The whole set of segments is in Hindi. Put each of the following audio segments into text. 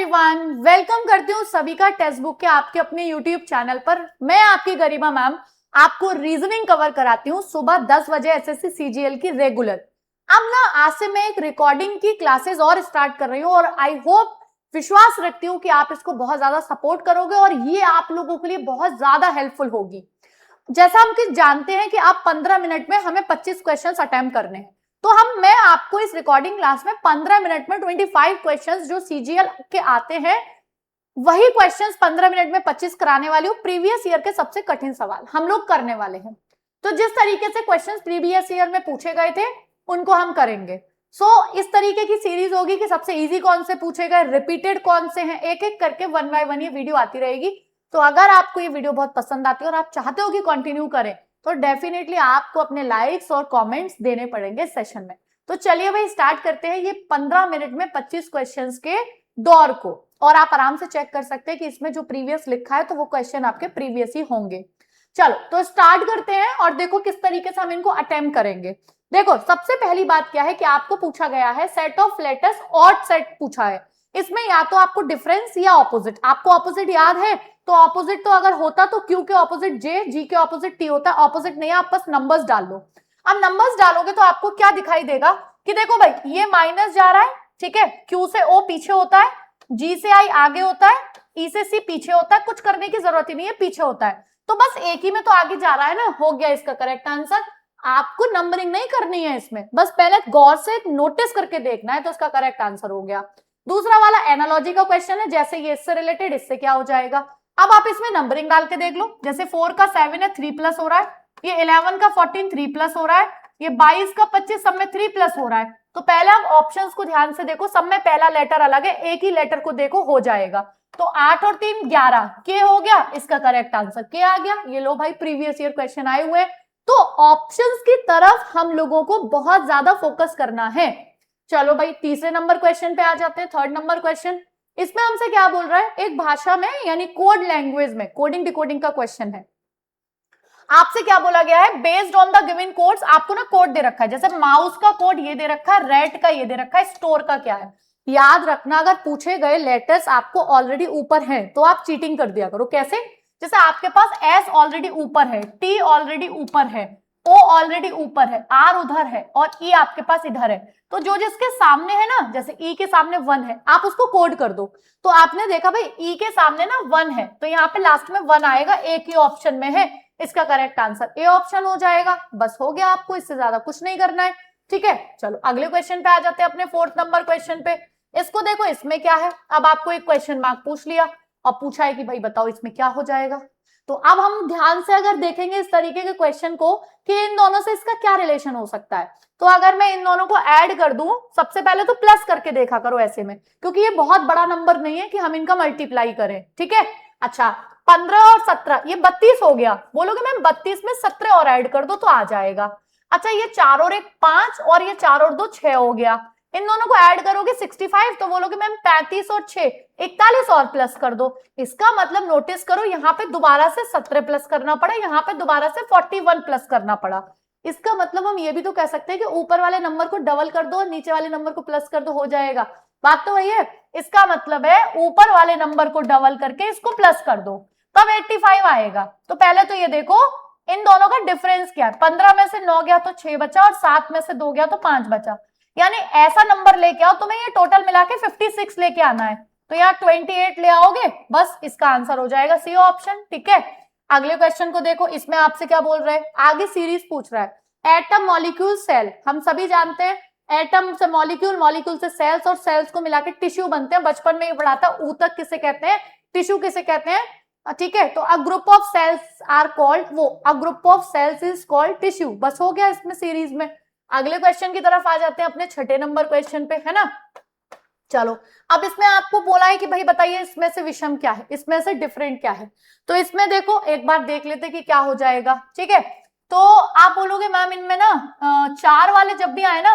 एवरीवन, वेलकम करती हूँ सभी का टेक्स्ट बुक के आपके अपने यूट्यूब चैनल पर। मैं आपकी गरिमा मैम आपको रीजनिंग कवर कराती हूँ सुबह 10 बजे एसएससी सीजीएल की रेगुलर। अब ना आज से मैं एक रिकॉर्डिंग की क्लासेस और स्टार्ट कर रही हूँ और आई होप, विश्वास रखती हूँ कि आप इसको बहुत ज्यादा सपोर्ट करोगे और ये आप लोगों के लिए बहुत ज्यादा हेल्पफुल होगी। जैसा हम कि जानते हैं कि आप 15 मिनट में हमें 25 क्वेश्चंस अटेम्प्ट करने हैं, तो मैं आपको इस रिकॉर्डिंग क्लास में 15 मिनट में 25 क्वेश्चंस जो सीजीएल के आते हैं वही क्वेश्चंस 15 मिनट में 25 कराने वाली हूँ। प्रीवियस ईयर के सबसे कठिन सवाल हम लोग करने वाले हैं, तो जिस तरीके से क्वेश्चंस प्रीवियस ईयर में पूछे गए थे उनको हम करेंगे। इस तरीके की सीरीज होगी कि सबसे इजी कौन से पूछे गए, रिपीटेड कौन से हैं, एक एक करके 1 बाय 1 ये वीडियो आती रहेगी। तो अगर आपको ये वीडियो बहुत पसंद आती है और आप चाहते हो कि कंटिन्यू करें तो डेफिनेटली आपको अपने लाइक्स और कमेंट्स देने पड़ेंगे सेशन में। तो चलिए भाई स्टार्ट करते हैं ये 15 मिनट में 25 क्वेश्चंस के दौर को, और आप आराम से चेक कर सकते हैं कि इसमें जो प्रीवियस लिखा है तो वो क्वेश्चन आपके प्रीवियस ही होंगे। चलो तो स्टार्ट करते हैं और देखो किस तरीके से हम इनको अटेम्प्ट करेंगे। देखो सबसे पहली बात क्या है कि आपको पूछा गया है set of letters, odd set पूछा है। इसमें या तो आपको डिफरेंस या ऑपोजिट, आपको ऑपोजिट याद है तो ऑपोजिट तो अगर होता तो क्यू के ऑपोजिट जे, जी के ऑपोजिट टी होता है। ऑपोजिट नहीं है, आप बस नंबर्स डाल लो। अब नंबर्स डालोगे तो आपको क्या दिखाई देगा कि देखो भाई ये माइनस जा रहा है, ठीक है, क्यू से ओ पीछे होता है, जी से आई आगे होता है, ई से सी पीछे होता है, कुछ करने की जरूरत ही नहीं है, पीछे होता है। तो बस एक ही में तो आगे जा रहा है ना, हो गया इसका करेक्ट आंसर। आपको नंबरिंग नहीं करनी है इसमें, बस पहले गौर से नोटिस करके देखना है तो इसका करेक्ट आंसर हो गया। दूसरा वाला एनालॉजी का क्वेश्चन है, जैसे ये इससे रिलेटेड, इससे क्या हो जाएगा। अब आप इसमें नंबरिंग डाल के देख लो, जैसे 4 का 7 है 3 प्लस हो रहा है, ये 11 का 14 3 प्लस हो रहा है, ये 22 का 25 सब में 3 प्लस हो रहा है। तो पहले आप ऑप्शंस को ध्यान से देखो, सब में पहला लेटर अलग है, एक ही लेटर को देखो, हो जाएगा। तो 8 और 3 11, के हो गया, इसका करेक्ट आंसर के आ गया। ये लो भाई प्रीवियस ईयर क्वेश्चन आए हुए। तो ऑप्शंस की तरफ हम लोगों को बहुत ज्यादा फोकस करना है। चलो भाई तीसरे नंबर क्वेश्चन पे आ जाते हैं, थर्ड नंबर क्वेश्चन। इसमें हमसे क्या बोल रहा है, एक भाषा में यानी कोड लैंग्वेज में कोडिंग डिकोडिंग का क्वेश्चन है। आपसे क्या बोला गया है, based on the given codes, आपको ना कोड दे रखा है, जैसे माउस का कोड ये दे रखा है, रेट का ये दे रखा है, स्टोर का क्या है। याद रखना अगर पूछे गए लेटर्स आपको ऑलरेडी ऊपर है तो आप चीटिंग कर दिया करो। कैसे, जैसे आपके पास एस ऑलरेडी ऊपर है, टी ऑलरेडी ऊपर है, ओ ऑलरेडी ऊपर है, आर उधर है और ई आपके पास इधर है, तो जो जिसके सामने है ना, जैसे ई के सामने 1 है, आप उसको कोड कर दो। तो आपने देखा भाई ई के सामने ना 1 है, तो यहाँ पे लास्ट में 1 आएगा, एक ही ऑप्शन में है, इसका करेक्ट आंसर ए ऑप्शन हो जाएगा। बस हो गया, आपको इससे ज्यादा कुछ नहीं करना है, ठीक है। चलो अगले क्वेश्चन पे आ जाते हैं, अपने 4th नंबर क्वेश्चन पे। इसको देखो, इसमें क्या है, अब आपको एक क्वेश्चन मार्क पूछ लिया और पूछा है कि भाई बताओ इसमें क्या हो जाएगा। तो अब हम ध्यान से अगर देखेंगे इस तरीके के क्वेश्चन को कि इन दोनों से इसका क्या रिलेशन हो सकता है, तो अगर मैं इन दोनों को ऐड कर दूं, सबसे पहले तो प्लस करके देखा करो ऐसे में, क्योंकि ये बहुत बड़ा नंबर नहीं है कि हम इनका मल्टीप्लाई करें, ठीक है। अच्छा 15 और 17 ये 32 हो गया, बोलोगे मैम 32 में 17 और ऐड कर दो तो आ जाएगा। अच्छा ये 4 और 1 5 और ये 4 और 2 6 हो गया, इन दोनों को ऐड करोगे 65, तो बोलोगे मैम 35 और 6 41 और प्लस कर दो। इसका मतलब नोटिस करो, यहाँ पे दोबारा से 17 प्लस करना पड़ा, यहाँ पे दोबारा से 41 प्लस करना पड़ा। इसका मतलब हम ये भी तो कह सकते हैं कि ऊपर वाले नंबर को डबल कर दो और नीचे वाले नंबर को प्लस कर दो, हो जाएगा। बात तो वही है, इसका मतलब है ऊपर वाले नंबर को डबल करके इसको प्लस कर दो, तब 85 आएगा। तो पहले तो ये देखो इन दोनों का डिफरेंस क्या है, 15 में से 9 गया तो 6 बचा और 7 में से 2 गया तो 5 बचा, यानी ऐसा नंबर लेके आओ, तुम्हें ये टोटल मिला के 56 लेके आना है, तो यहाँ 28 ले आओगे, बस इसका आंसर हो जाएगा सी ऑप्शन, ठीक है। अगले क्वेश्चन को देखो, इसमें आपसे क्या बोल रहा है, आगे सीरीज पूछ रहा है, एटम मॉलिक्यूल सेल, हम सभी जानते हैं एटम से मॉलिक्यूल, मॉलिक्यूल से सेल्स और सेल्स को मिलाकर टिश्यू बनते हैं, बचपन में ये पढ़ा था, ऊतक किसे कहते हैं, टिश्यू किसे कहते हैं, ठीक है। तो a group of cells are called, वो a group of cells is called tissue, बस हो गया इसमें सीरीज में। अगले क्वेश्चन की तरफ आ जाते हैं, अपने 6ठे नंबर क्वेश्चन पे, है ना। चलो अब इसमें आपको बोला है कि भाई बताइए इसमें से विषम क्या है, इसमें से डिफरेंट क्या है। तो इसमें देखो एक बार देख लेते कि क्या हो जाएगा, ठीक है। तो आप बोलोगे मैम इनमें ना 4 वाले जब भी आए ना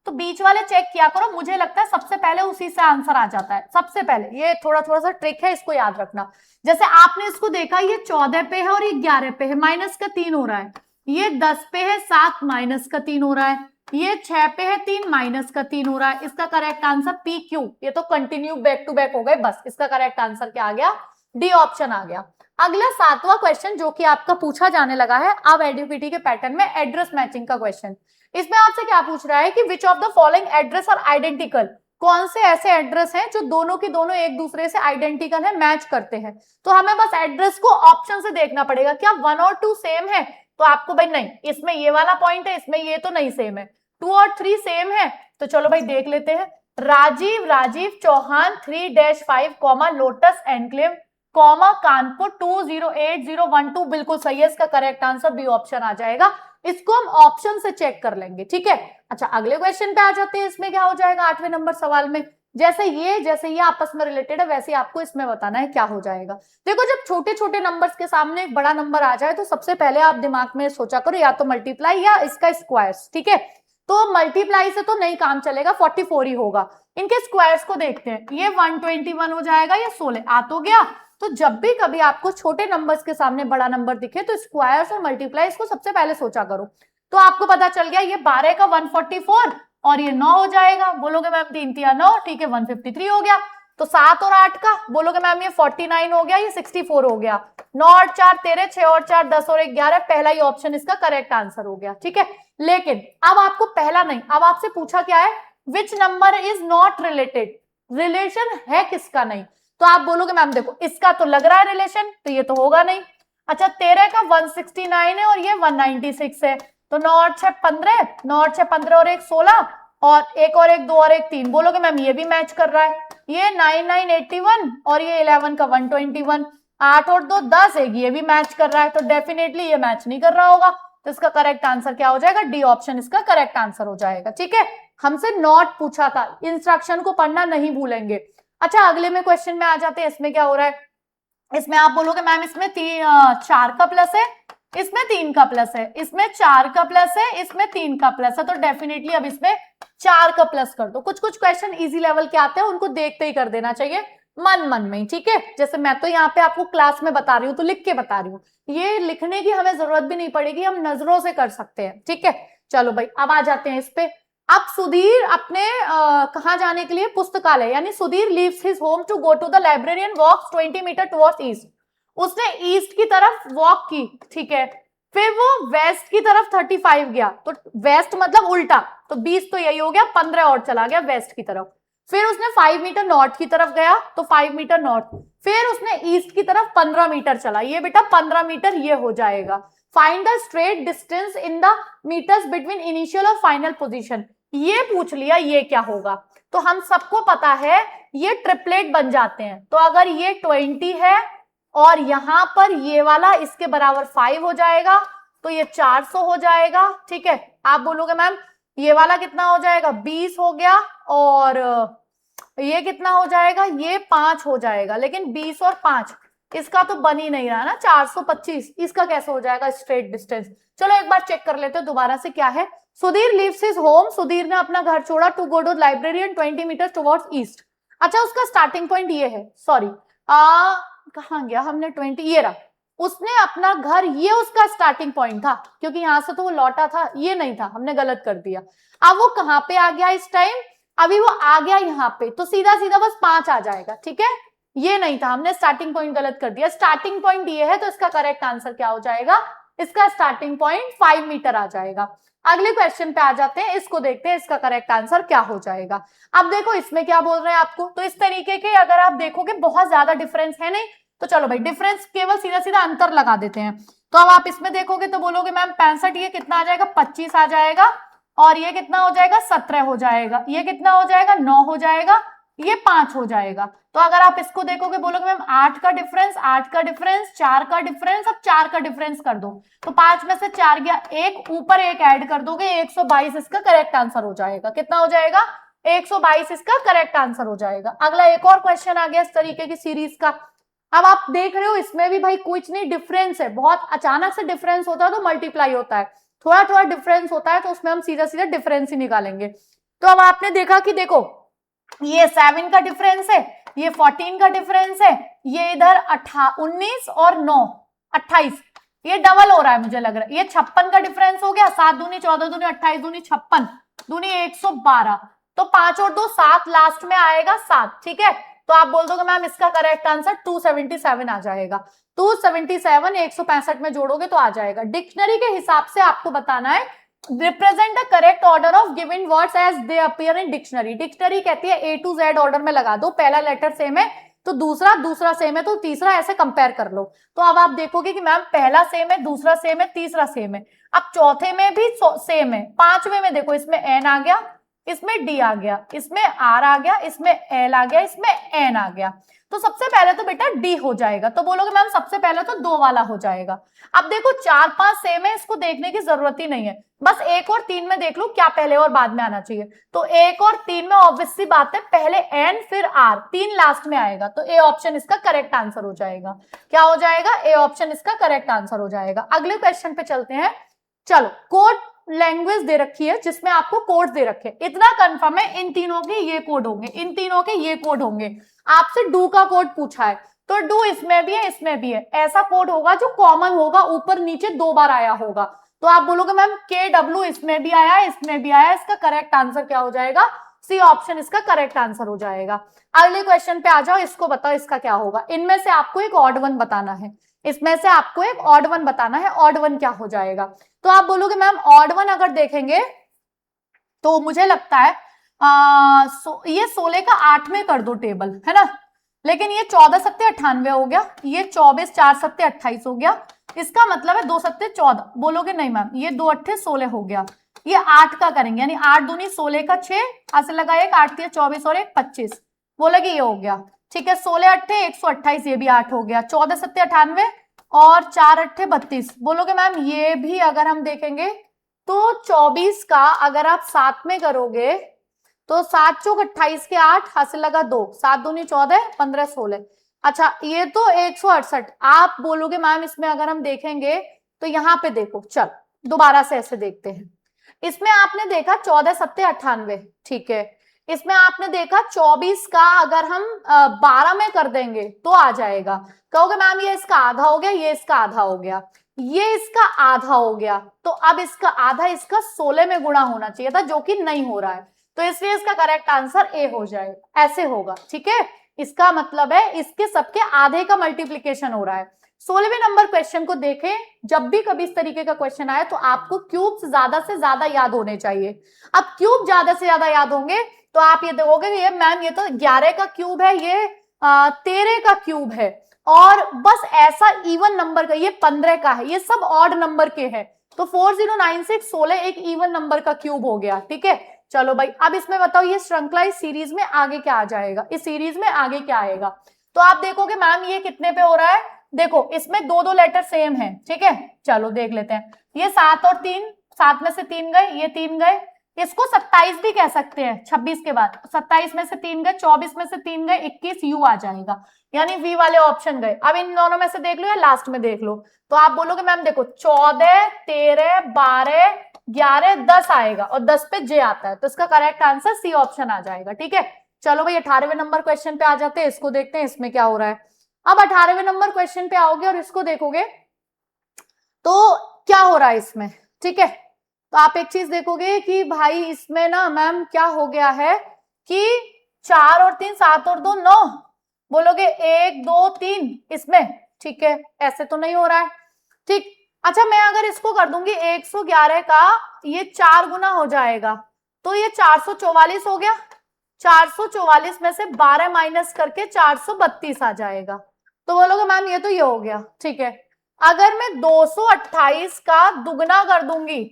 तो बीच वाले चेक किया करो, मुझे लगता है सबसे पहले उसी से आंसर आ जाता है, सबसे पहले। ये थोड़ा सा ट्रिक है, इसको याद रखना। जैसे आपने इसको देखा, ये 14 पे है और ये 11 पे है, माइनस का 3 हो रहा है, ये 10 पे है 7 माइनस का 3 हो रहा है, ये 6 पे है 3, माइनस का 3 हो रहा है, इसका करेक्ट आंसर पी क्यू। ये तो कंटिन्यू बैक टू बैक हो गए, बस इसका करेक्ट आंसर क्या आ गया, डी ऑप्शन आ गया। अगला 7वां क्वेश्चन जो कि आपका पूछा जाने लगा है अब एडीपीटी के पैटर्न में, एड्रेस मैचिंग का क्वेश्चन। इसमें आपसे क्या पूछ रहा है कि which of the following address are identical, कौन से ऐसे एड्रेस हैं जो दोनों के दोनों एक दूसरे से आइडेंटिकल है, मैच करते हैं। तो हमें बस एड्रेस को ऑप्शन से देखना पड़ेगा, क्या 1 और 2 सेम है, तो आपको भाई नहीं, इसमें ये वाला पॉइंट है, इसमें ये तो नहीं सेम है, 2 और 3 सेम है, तो चलो भाई देख लेते हैं। Rajiv Chauhan 3-5 comma Lotus Enclave comma Kanpur 208012 बिल्कुल सही है, इसका करेक्ट आंसर बी ऑप्शन आ जाएगा। इसको हम ऑप्शन से चेक कर लेंगे, ठीक है। अच्छा अगले क्वेश्चन पे आ जाते हैं, इसमें क्या हो जाएगा 8वें नंबर सवाल में, जैसे ये आपस में रिलेटेड है वैसे आपको इसमें बताना है क्या हो जाएगा। देखो जब छोटे छोटे नंबर्स के सामने एक बड़ा नंबर आ जाए तो सबसे पहले आप दिमाग में सोचा करो या तो मल्टीप्लाई या इसका स्क्वायर्स, ठीक है। तो मल्टीप्लाई से तो नहीं काम चलेगा, 44 ही होगा। इनके स्क्वायर्स को देखते हैं, ये 121 हो जाएगा, ये 16 आ तो गया। तो जब भी कभी आपको छोटे नंबर्स के सामने बड़ा नंबर दिखे तो स्क्वायर्स और मल्टीप्लाईज को सबसे पहले सोचा करो। तो आपको पता चल गया ये 12 का 144 और ये 9 हो जाएगा, बोलोगे मैम 3 3 9, ठीक है 153 हो गया। तो 7 और 8 का बोलोगे मैम ये 49 हो गया, ये 64 हो गया। 9 और 4 13, 6 और 4 10 और 1 11, पहला ही ऑप्शन इसका करेक्ट आंसर हो गया, ठीक है। लेकिन अब आपको पहला नहीं, अब आपसे पूछा क्या है, which number is not related, relation है किसका नहीं। तो आप बोलोगे मैम देखो इसका तो लग रहा है रिलेशन, तो ये तो होगा नहीं। अच्छा 13 का 169 है और ये 196 है, तो 9 और 6 15, 9 और 6 15 और 1 16 और 1 और 1 2 और 1 3, बोलोगे मैम ये भी मैच कर रहा है। ये 9981 और ये 11 का 121, 8 और 2 10, एक ये भी मैच कर रहा है, तो डेफिनेटली ये मैच नहीं कर रहा होगा। तो इसका करेक्ट आंसर क्या हो जाएगा, डी ऑप्शन इसका करेक्ट आंसर हो जाएगा, ठीक है। हमसे नॉट पूछा था, इंस्ट्रक्शन को पढ़ना नहीं भूलेंगे। अच्छा अगले में क्वेश्चन में आ जाते हैं, इसमें क्या हो रहा है, इसमें आप बोलोगे मैम इसमें 4 का प्लस है, इसमें 3 का प्लस है, इसमें 4 का प्लस है, इसमें 3 का प्लस है, तो डेफिनेटली अब इसमें 4 का प्लस कर दो। कुछ कुछ क्वेश्चन इजी लेवल के आते हैं, उनको देखते ही कर देना चाहिए मन में ही, ठीक है। जैसे मैं तो यहाँ पे आपको क्लास में बता रही हूँ तो लिख के बता रही हूँ, ये लिखने की हमें जरूरत भी नहीं पड़ेगी, हम नजरों से कर सकते हैं, ठीक है। चलो भाई अब आ जाते हैं इस पे। अब सुधीर अपने कहाँ जाने के लिए, पुस्तकालय, यानी Sudhir leaves his home to go to the library and walks 20 metre towards east. उसने ईस्ट की तरफ वॉक की, ठीक है, फिर वो वेस्ट की तरफ 35 गया, तो वेस्ट मतलब उल्टा, तो 20 तो यही हो गया, 15 और चला गया वेस्ट की तरफ। फिर उसने 5 मीटर नॉर्थ की तरफ गया, तो 5 मीटर नॉर्थ, फिर उसने ईस्ट की तरफ 15 मीटर चला, ये बेटा 15 मीटर ये हो जाएगा। Find the straight distance in the metres between initial और फाइनल पोजीशन, ये पूछ लिया, ये क्या होगा। तो हम सबको पता है ये ट्रिपलेट बन जाते हैं, तो अगर ये 20 है और यहां पर ये वाला इसके बराबर 5 हो जाएगा, तो ये 400 हो जाएगा, ठीक है। आप बोलोगे मैम ये वाला कितना हो जाएगा, 20 हो गया, और ये कितना हो जाएगा, ये 5 हो जाएगा, लेकिन 20 और 5 इसका तो बन ही नहीं रहा ना, 425, इसका कैसे हो जाएगा स्ट्रेट डिस्टेंस। चलो एक बार चेक कर लेते हैं दोबारा से क्या है। Sudhir leaves his home, Sudhir ने अपना घर छोड़ा, to go to library and 20 metre towards east. अच्छा उसका स्टार्टिंग पॉइंट ये है, सॉरी कहां गया हमने 20, ये रहा, उसने अपना घर, ये उसका स्टार्टिंग पॉइंट था, क्योंकि यहां से तो वो लौटा था, ये नहीं था, हमने गलत कर दिया। अब वो कहां पे आ गया इस टाइम, अभी वो आ गया यहाँ पे, तो सीधा सीधा बस 5 आ जाएगा, ठीक है। ये नहीं था, हमने स्टार्टिंग पॉइंट गलत कर दिया, स्टार्टिंग पॉइंट ये है, तो इसका करेक्ट आंसर क्या हो जाएगा, इसका स्टार्टिंग पॉइंट 5 मीटर आ जाएगा। अगले क्वेश्चन पे आ जाते हैं, इसको देखते हैं इसका करेक्ट आंसर क्या हो जाएगा। अब देखो इसमें क्या बोल रहे हैं आपको, तो इस तरीके के अगर आप देखोगे बहुत ज्यादा डिफरेंस है नहीं, तो चलो भाई डिफरेंस केवल सीधा सीधा अंतर लगा देते हैं। तो अब आप इसमें देखोगे तो बोलोगे मैम 65, ये कितना आ जाएगा, 25 आ जाएगा, और ये कितना हो जाएगा, 17 हो जाएगा, ये कितना हो जाएगा, 9 हो जाएगा, ये 5 हो जाएगा। तो अगर आप इसको देखोगे बोलोगे मैम 8 का डिफरेंस, 8 का डिफरेंस, 4 का डिफरेंस, अब 4 का डिफरेंस कर दो, तो 5 में से 4 गया, एक ऊपर एक ऐड कर दोगे, 122 इसका करेक्ट आंसर हो जाएगा। कितना हो जाएगा, 122 इसका करेक्ट आंसर हो जाएगा। अगला एक और क्वेश्चन आ गया इस तरीके की सीरीज का। अब आप देख रहे हो इसमें भी भाई कुछ नहीं डिफरेंस है, बहुत अचानक से डिफरेंस होता है तो मल्टीप्लाई होता है, थोड़ा थोड़ा डिफरेंस होता है तो उसमें हम सीधा सीधा डिफरेंस ही निकालेंगे। तो अब आपने देखा कि देखो ये 7 का डिफरेंस है, ये 14 का डिफरेंस है, ये इधर 19 और 9 28, ये डबल हो रहा है मुझे लग रहा है। ये 56 का डिफरेंस हो गया, 7 दूनी 14 दूनी 28 दूनी 56 दूनी 112, तो 5 और 2 7, लास्ट में आएगा 7, ठीक है। तो आप बोल दोगे मैम इसका करेक्ट आंसर 277 आ जाएगा। 277 165 में जोड़ोगे तो आ जाएगा। डिक्शनरी के हिसाब से आपको बताना है represent the correct order of given words as they appear in dictionary. Dictionary कहती है A to Z ऑर्डर में लगा दो, पहला लेटर सेम है तो दूसरा सेम है तो तीसरा, ऐसे कंपेयर कर लो। तो अब आप देखोगे कि मैम पहला सेम है, दूसरा सेम है, तीसरा सेम है। अब चौथे में भी सेम है, पांचवें में देखो इसमें N आ गया, इसमें D आ गया, इसमें R आ गया, इसमें L आ गया, इसमें N आ गया। तो सबसे पहले तो बेटा D हो जाएगा। तो बोलोगे मैम सबसे पहले तो 2 वाला हो जाएगा। अब देखो 4 5 सेम है, इसको देखने की जरूरत ही नहीं है, बस 1 और 3 में देख लो क्या पहले और बाद में आना चाहिए। तो 1 और 3 में ऑब्वियस सी बात है पहले N फिर R, 3 लास्ट में आएगा, तो A ऑप्शन इसका करेक्ट आंसर हो जाएगा। क्या हो जाएगा? A ऑप्शन इसका करेक्ट आंसर हो जाएगा। अगले क्वेश्चन पे चलते हैं। चलो, कोड लैंग्वेज दे रखी है जिसमें आपको कोड दे रखे, इतना कंफर्म है इन तीनों के ये कोड होंगे, इन तीनों के ये कोड होंगे। आपसे डू का कोड पूछा है तो डू इसमें भी है, इसमें भी है। ऐसा कोड होगा जो कॉमन होगा, ऊपर नीचे 2 बार आया होगा। तो आप बोलोगे मैम KW इसमें भी आया, इसमें भी आया, इसका करेक्ट आंसर क्या हो जाएगा? सी ऑप्शन इसका करेक्ट आंसर हो जाएगा। अगले क्वेश्चन पे आ जाओ, इसको बताओ इसका क्या होगा। इनमें से आपको एक ऑड वन बताना है, इसमें से आपको एक ऑड वन बताना है। ऑड वन क्या हो जाएगा? तो आप बोलोगे मैम ऑड वन अगर देखेंगे तो मुझे लगता है ये 16 का 8 में कर दो टेबल, है ना। लेकिन ये 14 सत्ते 98 हो गया, ये 24 4 सत्ते 28 हो गया, इसका मतलब है 2 सत्ते 14। बोलोगे नहीं मैम ये 2 अट्ठे 16 हो गया, ये 8 का करेंगे, यानी 8 दूनी 16 का 6, हासिल लगा 1 8 3 24 और 1 25, बोलोगे ये हो गया, ठीक है। 16 अट्ठे 128, ये भी 8 हो गया, 14 सत्ते 98 और 4 अट्ठे 32। बोलोगे मैम ये भी अगर हम देखेंगे तो 24 का अगर आप 7 में करोगे तो 7 चौक 28 के 8, हासिल लगा 2, 7 दूनी 14 15 16। अच्छा ये तो 168। आप बोलोगे मैम इसमें अगर हम देखेंगे तो यहाँ पे देखो, चल दोबारा से ऐसे देखते हैं। इसमें आपने देखा 14 सत्ते 98, ठीक है। इसमें आपने देखा 24 का अगर हम 12 में कर देंगे तो आ जाएगा। कहोगे मैम ये इसका आधा हो गया, ये इसका आधा हो गया, ये इसका आधा हो गया, तो अब इसका आधा इसका 16 में गुणा होना चाहिए था, जो कि नहीं हो रहा है, तो इसलिए इसका करेक्ट आंसर ए हो जाएगा। ऐसे होगा, ठीक है। इसका मतलब है इसके सबके आधे का मल्टीप्लीकेशन हो रहा है। 16वें नंबर क्वेश्चन को देखें, जब भी कभी इस तरीके का क्वेश्चन आए तो आपको क्यूब्स ज्यादा से ज्यादा याद होने चाहिए। अब क्यूब ज्यादा से ज्यादा याद होंगे तो आप ये देखोगे ये मैम ये तो 11 का क्यूब है, ये 13 का क्यूब है, और बस ऐसा इवन नंबर का ये 15 का है, ये सब ऑड नंबर के हैं। तो 4096 16 एक इवन नंबर का क्यूब हो गया, ठीक है। चलो भाई अब इसमें बताओ ये श्रृंखला इस सीरीज में आगे क्या आ जाएगा, इस सीरीज में आगे क्या आएगा। तो आप देखोगे मैम ये कितने पे हो रहा है, देखो इसमें 2 लेटर सेम है, ठीक है। चलो देख लेते हैं, ये 7 और 3, 7 में से 3 गए, ये 3 गए, इसको 27 भी कह सकते हैं 26 के बाद, 27 में से 3 गए, 24 में से 3 गए, 21 यू आ जाएगा, यानी वी वाले ऑप्शन गए। अब इन दोनों में से देख लो या लास्ट में देख लो। तो आप बोलोगे मैम देखो 14 13 12 11 10 आएगा और 10 पे जे आता है, तो इसका करेक्ट आंसर सी ऑप्शन आ जाएगा, ठीक है। चलो भाई 18वें नंबर क्वेश्चन पे आ जाते हैं, इसको देखते हैं इसमें क्या हो रहा है। अब 18वें नंबर क्वेश्चन पे आओगे और इसको देखोगे तो क्या हो रहा है इसमें, ठीक है। तो आप एक चीज देखोगे कि भाई इसमें ना मैम क्या हो गया है कि 4 और 3 7 और 2 9, बोलोगे 1 2 3 इसमें, ठीक है। ऐसे तो नहीं हो रहा है, ठीक। अच्छा मैं अगर इसको कर दूंगी 111 का ये 4 गुना हो जाएगा, तो ये 444 हो गया, 444 में से 12 माइनस करके 432 आ जाएगा। तो बोलोगे मैम ये तो ये हो गया, ठीक है। अगर मैं 228 का दुगना कर दूंगी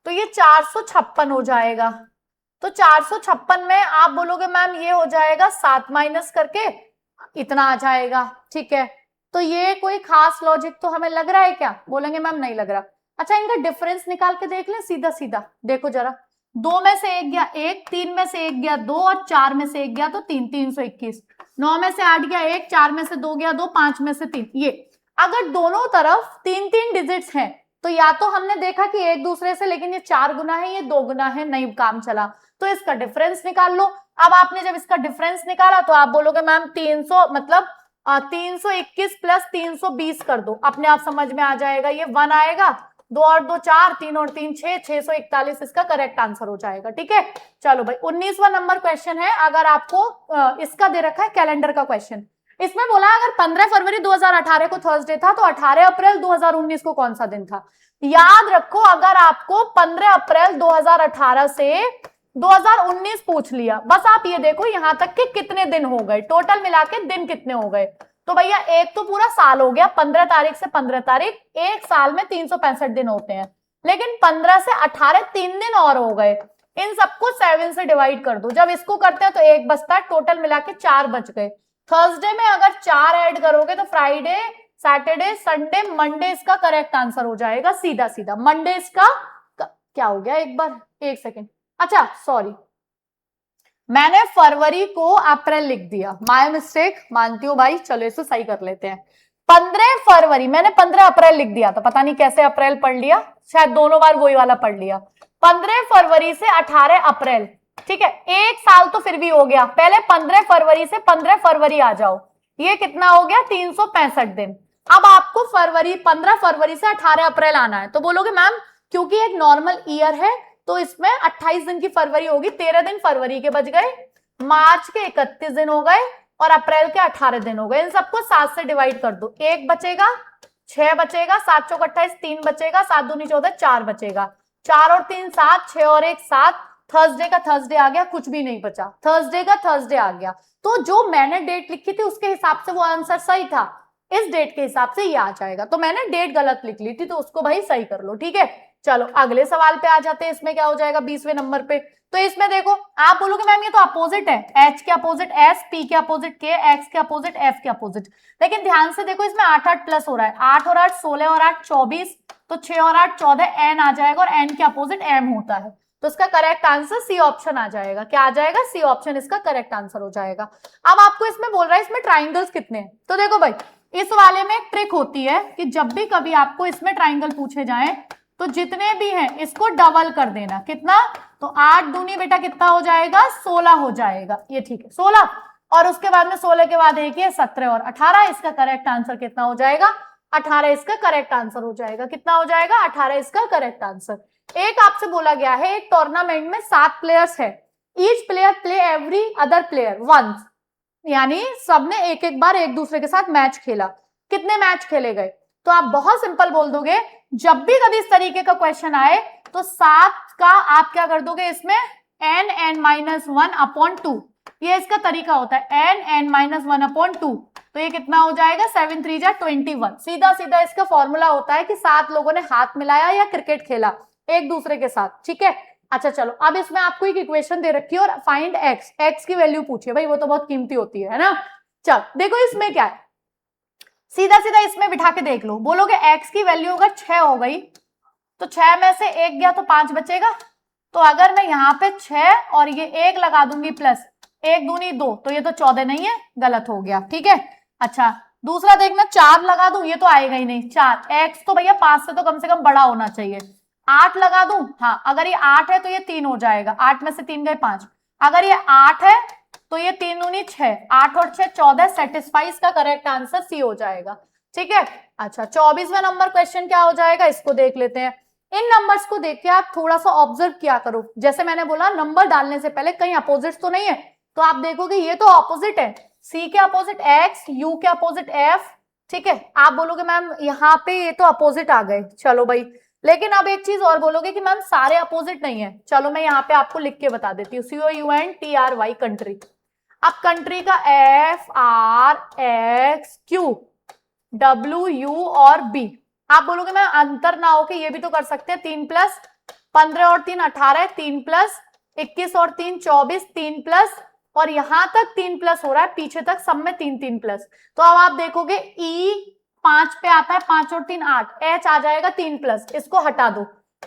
तो ये 456 हो जाएगा, तो 456 में आप बोलोगे मैम ये हो जाएगा 7 माइनस करके इतना आ जाएगा, ठीक है। तो ये कोई खास लॉजिक तो हमें लग रहा है क्या? बोलेंगे मैम नहीं लग रहा। अच्छा इनका डिफरेंस निकाल के देख लें सीधा सीधा, देखो जरा, 2 में से 1 गया 1, 3 में से 1 गया 2 और 4 में से 1 गया तो 3, 321, 9 में से 8 गया 1, 4 में से 2 गया 2, 5 में से 3। ये अगर दोनों तरफ 3 डिजिट्स हैं तो या तो हमने देखा कि एक दूसरे से, लेकिन ये 4 गुना है ये 2 गुना है, नहीं काम चला, तो इसका डिफरेंस निकाल लो। अब आपने जब इसका डिफरेंस निकाला तो आप बोलोगे मैम 300 मतलब 321 प्लस 320 कर दो, अपने आप समझ में आ जाएगा, ये 1 आएगा, 2 और 2 4, 3 और 3 6, 641 इसका करेक्ट आंसर हो जाएगा। ठीक है, चलो भाई 19वां नंबर क्वेश्चन है। अगर आपको इसका दे रखा है कैलेंडर का क्वेश्चन, इसमें बोला अगर 15 फरवरी 2018 को थर्सडे था तो 18 अप्रैल 2019 को कौन सा दिन था। याद रखो, अगर आपको 15 अप्रैल 2018 से 2019 पूछ लिया, बस आप ये देखो यहां तक कि कितने दिन हो गए, टोटल मिला के दिन कितने हो गए। तो भैया एक तो पूरा साल हो गया, 15 तारीख से 15 तारीख, एक साल में 365 दिन होते हैं, लेकिन 15 से 18 3 दिन और हो गए। इन सबको 7 से डिवाइड कर दो, जब इसको करते हैं तो एक बचता है, टोटल मिला के 4 बच गए। थर्सडे में अगर 4 ऐड करोगे तो फ्राइडे, सैटरडे, संडे, मंडे इसका करेक्ट आंसर हो जाएगा। सीधा सीधा मंडे इसका क्या हो गया, एक बार एक सेकेंड, अच्छा सॉरी, मैंने फरवरी को अप्रैल लिख दिया, माय मिस्टेक, मानती हूँ भाई, चलो इसे सही कर लेते हैं। 15 फरवरी, मैंने 15 अप्रैल लिख दिया था, पता नहीं कैसे अप्रैल पढ़ लिया, शायद दोनों बार वही वाला पढ़ लिया। 15 फरवरी से 18 अप्रैल, ठीक है, एक साल तो फिर भी हो गया। पहले 15 फरवरी से 15 फरवरी आ जाओ, ये कितना हो गया, 365 दिन। अब आपको फरवरी 15 फरवरी से 18 अप्रैल आना है, तो बोलोगे मैम क्योंकि एक नॉर्मल ईयर है तो इसमें 28 दिन की फरवरी होगी, 13 दिन फरवरी के बच गए, मार्च के 31 दिन हो गए और अप्रैल के 18 दिन हो गए। इन सबको 7 से डिवाइड कर दो, 1 बचेगा, 6 बचेगा, 7 चौक 28, 3 बचेगा, 7 दूनी 14, 4 बचेगा, 4 और 3 7, 6 और 1 7, थर्सडे का थर्सडे आ गया, कुछ भी नहीं बचा, थर्सडे का थर्सडे आ गया। तो जो मैंने डेट लिखी थी उसके हिसाब से वो आंसर सही था, इस डेट के हिसाब से ये आ जाएगा। तो मैंने डेट गलत लिख ली थी, तो उसको भाई सही कर लो। ठीक है, चलो अगले सवाल पे आ जाते हैं। इसमें क्या हो जाएगा 20वें नंबर पे, तो इसमें देखो आप बोलोगे मैम ये तो अपोजिट है, H के अपोजिट S, P के अपोजिट K, X के अपोजिट F के अपोजिट, लेकिन ध्यान से देखो इसमें 8 8 प्लस हो रहा है, 8 और 8 16 और 8 24, तो 6 और 8 14, N आ जाएगा और N के अपोजिट M होता है, तो इसका करेक्ट आंसर सी ऑप्शन आ जाएगा। क्या आ जाएगा, सी ऑप्शन इसका करेक्ट आंसर हो जाएगा। अब आपको इसमें बोल रहा है इसमें ट्राइंगल्स कितने हैं, तो देखो भाई इस वाले में एक ट्रिक होती है कि जब भी कभी आपको इसमें ट्राइंगल पूछे जाएं तो जितने भी हैं इसको डबल कर देना। कितना, तो 8 दूनी बेटा कितना हो जाएगा, 16 हो जाएगा, ये ठीक है 16, और उसके बाद में 16 के बाद एक है 17 और 18, इसका करेक्ट आंसर कितना हो जाएगा, 18 इसका करेक्ट आंसर हो जाएगा। कितना हो जाएगा, 18 इसका करेक्ट आंसर। एक आपसे बोला गया है एक टूर्नामेंट में 7 प्लेयर्स है, each player play every other player once, यानी सबने एक एक बार एक दूसरे के साथ मैच खेला। कितने मैच खेले गए, तो आप बहुत सिंपल बोल दोगे, जब भी कभी इस तरीके का क्वेश्चन आए तो 7 का आप क्या कर दोगे इसमें n(n-1 अपॉन 2), ये इसका तरीका होता है, n(n-1 अपॉन 2), तो ये कितना हो जाएगा 7 3 जा 21। सीधा सीधा इसका फॉर्मूला होता है कि 7 लोगों ने हाथ मिलाया या क्रिकेट खेला एक दूसरे के साथ। ठीक है, अच्छा चलो अब इसमें आपको एक इक्वेशन दे रखी है और फाइंड x, x की वैल्यू पूछिए, भाई वो तो बहुत कीमती होती है ना। चल देखो इसमें क्या है, सीधा सीधा इसमें बिठा के देख लो, बोलोगे x की वैल्यू अगर 6 हो गई तो 6 में से 1 गया तो 5 बचेगा, तो अगर मैं यहाँ पे 6 और ये 1 लगा दूंगी प्लस 1 दूनी 2, तो ये तो 14 नहीं है, गलत हो गया। ठीक है, अच्छा दूसरा देखना 4 लगा दूं, ये तो आएगा ही नहीं 4, x तो भैया 5 से तो कम से कम बड़ा होना चाहिए। 8 लगा दूं, हाँ अगर ये 8 है तो ये 3 हो जाएगा, 8 में से 3 गए 5, अगर ये 8 है तो ये 3 दूनी 6, 8 और 6 14, सेटिस्फाइज का करेक्ट आंसर सी हो जाएगा। ठीक है, अच्छा 24वां नंबर क्वेश्चन क्या हो जाएगा, इसको देख लेते हैं। इन नंबर्स को देख के आप थोड़ा सा ऑब्जर्व किया करो, जैसे मैंने बोला नंबर डालने से पहले कहीं अपोजिट तो नहीं है, तो आप देखोगे ये तो ऑपोजिट है, सी के अपोजिट एक्स, यू के अपोजिट एफ। ठीक है, आप बोलोगे मैम यहाँ पे ये तो अपोजिट आ गए, चलो भाई, लेकिन अब एक चीज और बोलोगे कि मैम सारे अपोजिट नहीं है, चलो मैं यहाँ पे आपको लिख के बता देती हूँ, COUNTRY कंट्री। अब कंट्री का FRXQ WU और B, आप बोलोगे मैं अंतर ना हो कि ये भी तो कर सकते हैं, 3 प्लस 15 और 3 18, 3 प्लस 21 और 3 24, 3 प्लस और यहां तक 3 प्लस हो रहा है, पीछे तक सब में 3 3 प्लस। तो अब आप देखोगे E 5 पे आता है, 5 और 3 8, H आ जाएगा 3 प्लस, इसको हटा दो,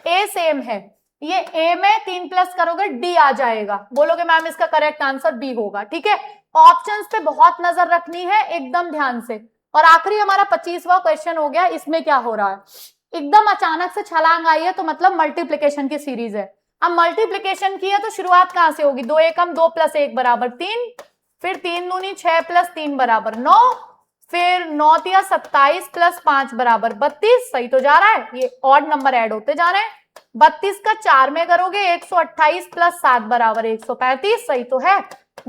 A सेम है, ये A में 3 प्लस करोगे D आ जाएगा, बोलोगे मैम इसका करेक्ट आंसर B होगा। ठीक है, ऑप्शंस पे बहुत नजर रखनी है एकदम ध्यान से। और आखिरी हमारा 25वां क्वेश्चन हो गया, इसमें क्या हो रहा है, एकदम अचानक से छलांग आई है, तो मतलब मल्टीप्लिकेशन की सीरीज है। अब मल्टीप्लिकेशन की है तो शुरुआत कहां से होगी, 2 एकम 2 प्लस 1 बराबर 3, फिर 3 दूनी 6 प्लस 3 बराबर 9, फिर 9 या 27 प्लस 5 बराबर 32, सही तो जा रहा है, ये ऑड नंबर ऐड होते जा रहे हैं। 32 का 4 में करोगे 128 प्लस 7 बराबर 135, सही तो है।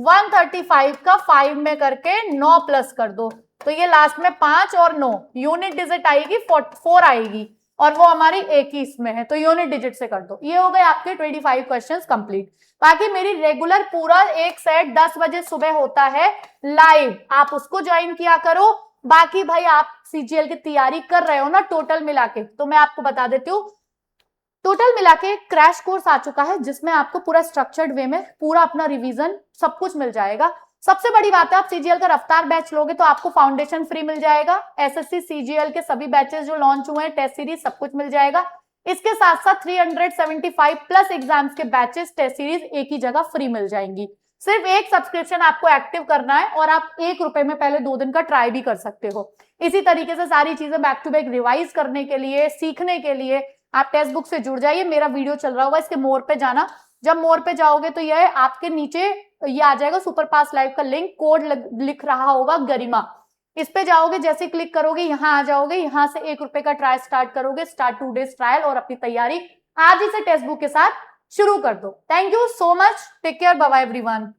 135 का 5 में करके 9 प्लस कर दो, तो ये लास्ट में 5 और 9 यूनिट डिजिट आएगी, 4 आएगी, और वो हमारी एक ही इसमें है, तो यूनिट डिजिट से कर दो। ये हो गए आपके 25 क्वेश्चंस कंप्लीट। बाकी मेरी रेगुलर पूरा एक सेट 10 बजे सुबह होता है लाइव, आप उसको ज्वाइन किया करो। बाकी भाई आप सीजीएल की तैयारी कर रहे हो ना टोटल मिला के, तो मैं आपको बता देती हूँ, टोटल मिला के क्रैश कोर्स आ चुका है जिसमें आपको पूरा स्ट्रक्चर्ड वे में पूरा अपना रिवीजन सब कुछ मिल जाएगा। सबसे बड़ी बात है, आप सीजीएल का रफ्तार बैच लोगे तो आपको फाउंडेशन फ्री मिल जाएगा, एसएससी सीजीएल के सभी बैचेस जो लॉन्च हुए हैं, टेस्ट सीरीज, सब कुछ मिल जाएगा। इसके साथ साथ 375 प्लस एग्जाम्स के बैचेस, टेस्ट सीरीज एक ही जगह फ्री मिल जाएंगी। सिर्फ एक सब्सक्रिप्शन आपको एक्टिव करना है और आप ₹1 में पहले 2 दिन का ट्राई भी कर सकते हो। इसी तरीके से सारी चीजें बैक टू बैक रिवाइज करने के लिए, सीखने के लिए आप टेक्स्ट बुक से जुड़ जाइए। मेरा वीडियो चल रहा होगा, इसके मोर पे जाना, जब मोर पे जाओगे तो यह आपके नीचे ये आ जाएगा सुपर पास लाइव का लिंक, कोड लिख रहा होगा गरिमा, इस पे जाओगे, जैसे क्लिक करोगे यहाँ आ जाओगे, यहाँ से ₹1 का ट्रायल स्टार्ट करोगे, स्टार्ट 2 डेज ट्रायल, और अपनी तैयारी आज ही से टेक्स्ट बुक के साथ शुरू कर दो। Thank you so much, take care, bye bye everyone.